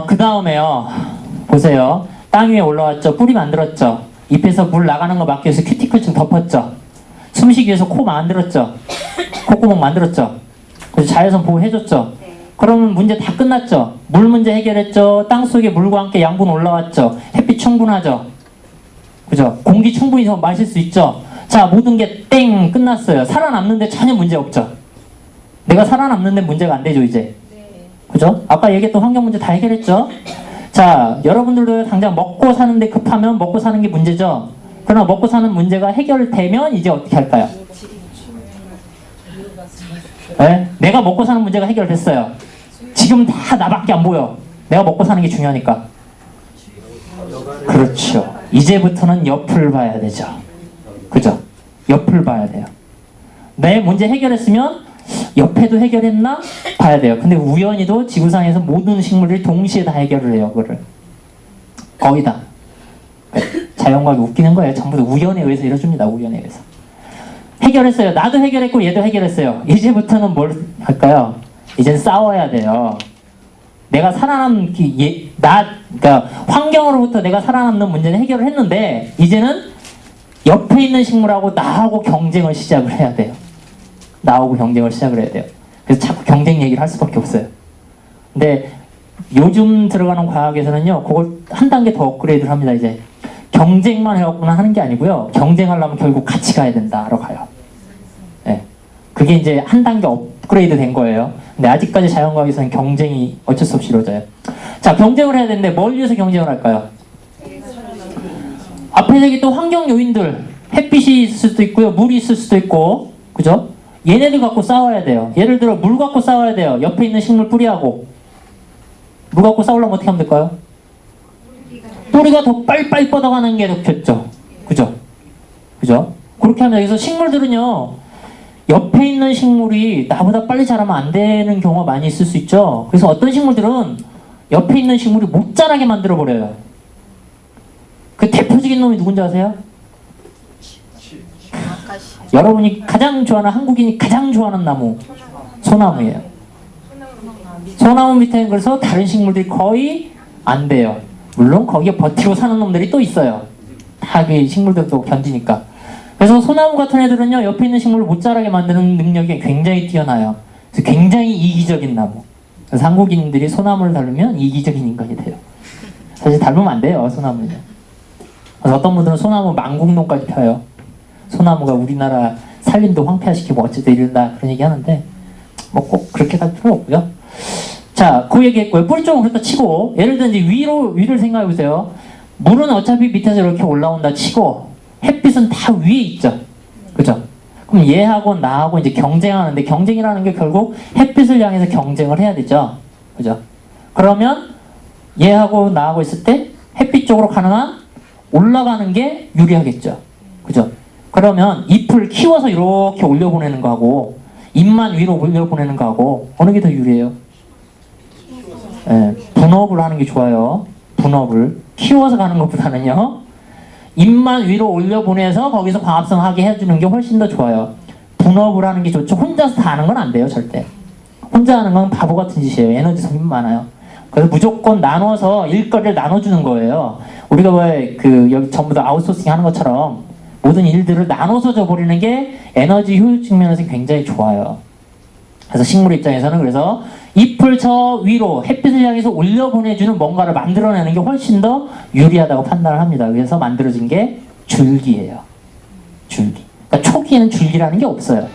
그 다음에요. 보세요. 땅 위에 올라왔죠. 뿌리 만들었죠. 잎에서 물 나가는 거 막기 위해서 큐티클 좀 덮었죠. 숨쉬기 위해서 코 만들었죠. 콧구멍 만들었죠. 그래서 자외선 보호해줬죠. 그러면 문제 다 끝났죠. 물 문제 해결했죠. 땅속에 물과 함께 양분 올라왔죠. 햇빛 충분하죠. 그죠? 공기 충분히 더 마실 수 있죠. 자, 모든 게 땡 끝났어요. 살아남는데 전혀 문제 없죠. 내가 살아남는데 문제가 안 되죠, 이제. 그죠? 아까 얘기했던 환경 문제 다 해결했죠. 자, 여러분들도 당장 먹고 사는데 급하면 먹고 사는 게 문제죠. 그러나 먹고 사는 문제가 해결되면 이제 어떻게 할까요? 네? 내가 먹고 사는 문제가 해결됐어요. 지금 다 나밖에 안 보여. 내가 먹고 사는 게 중요하니까. 그렇죠. 이제부터는 옆을 봐야 되죠. 그죠? 옆을 봐야 돼요. 내 문제 해결했으면 옆에도 해결했나? 봐야 돼요. 근데 우연히도 지구상에서 모든 식물들이 동시에 다 해결을 해요. 그거를. 거의 다. 자연과학이 웃기는 거예요. 전부 다 우연에 의해서 이뤄줍니다. 우연에 의해서. 해결했어요. 나도 해결했고 얘도 해결했어요. 이제부터는 뭘 할까요? 이젠 싸워야 돼요. 내가 그러니까 환경으로부터 내가 살아남는 문제는 해결을 했는데 이제는 옆에 있는 식물하고 나하고 경쟁을 시작을 해야 돼요. 나하고 경쟁을 시작을 해야 돼요. 그래서 자꾸 경쟁 얘기를 할 수밖에 없어요. 근데 요즘 들어가는 과학에서는요, 그걸 한 단계 더 업그레이드를 합니다. 이제 경쟁만 해갖고는 하는 게 아니고요, 경쟁하려면 결국 같이 가야 된다로 가요. 네. 그게 이제 한 단계 업그레이드 된 거예요. 근데 아직까지 자연과학에서는 경쟁이 어쩔 수 없이 이루어져요. 자, 경쟁을 해야 되는데 뭘 위해서 경쟁을 할까요? 앞에 얘기했던 환경 요인들, 햇빛이 있을 수도 있고요, 물이 있을 수도 있고, 그죠? 얘네들 갖고 싸워야 돼요. 예를 들어 물 갖고 싸워야 돼요. 옆에 있는 식물 뿌리하고. 물 갖고 싸우려면 어떻게 하면 될까요? 뿌리가 더 빨빨 뻗어가는 게 더 좋죠. 그죠? 그죠? 그렇게 하면 여기서 식물들은요, 옆에 있는 식물이 나보다 빨리 자라면 안 되는 경우가 많이 있을 수 있죠. 그래서 어떤 식물들은 옆에 있는 식물이 못 자라게 만들어 버려요. 그 대표적인 놈이 누군지 아세요? 여러분이 가장 좋아하는, 한국인이 가장 좋아하는 나무, 소나무예요. 소나무 밑에는 그래서 다른 식물들이 거의 안 돼요. 물론 거기에 버티고 사는 놈들이 또 있어요. 다 그 식물들도 견디니까. 그래서 소나무 같은 애들은요, 옆에 있는 식물을 못 자라게 만드는 능력이 굉장히 뛰어나요. 그래서 굉장히 이기적인 나무. 그래서 한국인들이 소나무를 닮으면 이기적인 인간이 돼요. 사실 닮으면 안 돼요, 소나무는. 그래서 어떤 분들은 소나무 망국농까지 펴요. 소나무가 우리나라 산림도 황폐화시키고 어쨌든 이런다, 그런 얘기 하는데 뭐 꼭 그렇게 갈 필요 없고요. 자, 그 얘기 했고요. 뿌리 쪽은 그렇다 치고, 예를 들어 이제 위를 생각해 보세요. 물은 어차피 밑에서 이렇게 올라온다 치고, 햇빛은 다 위에 있죠. 그죠? 그럼 얘하고 나하고 이제 경쟁하는데, 경쟁이라는 게 결국 햇빛을 향해서 경쟁을 해야 되죠. 그죠? 그러면 얘하고 나하고 있을 때 햇빛 쪽으로 가능한 올라가는 게 유리하겠죠. 그죠? 그러면 잎을 키워서 이렇게 올려보내는 거하고 잎만 위로 올려보내는 거하고 어느 게 더 유리해요? 네, 분업을 하는 게 좋아요. 분업을 키워서 가는 것보다는요, 잎만 위로 올려보내서 거기서 광합성하게 해주는 게 훨씬 더 좋아요. 분업을 하는 게 좋죠. 혼자서 다 하는 건 안 돼요, 절대. 혼자 하는 건 바보 같은 짓이에요. 에너지 소비 많아요. 그래서 무조건 나눠서 일거리를 나눠주는 거예요. 우리가 왜 여기 전부 다 아웃소싱 하는 것처럼 모든 일들을 나눠서 줘버리는 게 에너지 효율 측면에서 굉장히 좋아요. 그래서 식물 입장에서는 그래서 잎을 저 위로 햇빛을 향해서 올려보내주는 뭔가를 만들어내는 게 훨씬 더 유리하다고 판단을 합니다. 그래서 만들어진 게 줄기예요. 줄기. 그러니까 초기에는 줄기라는 게 없어요.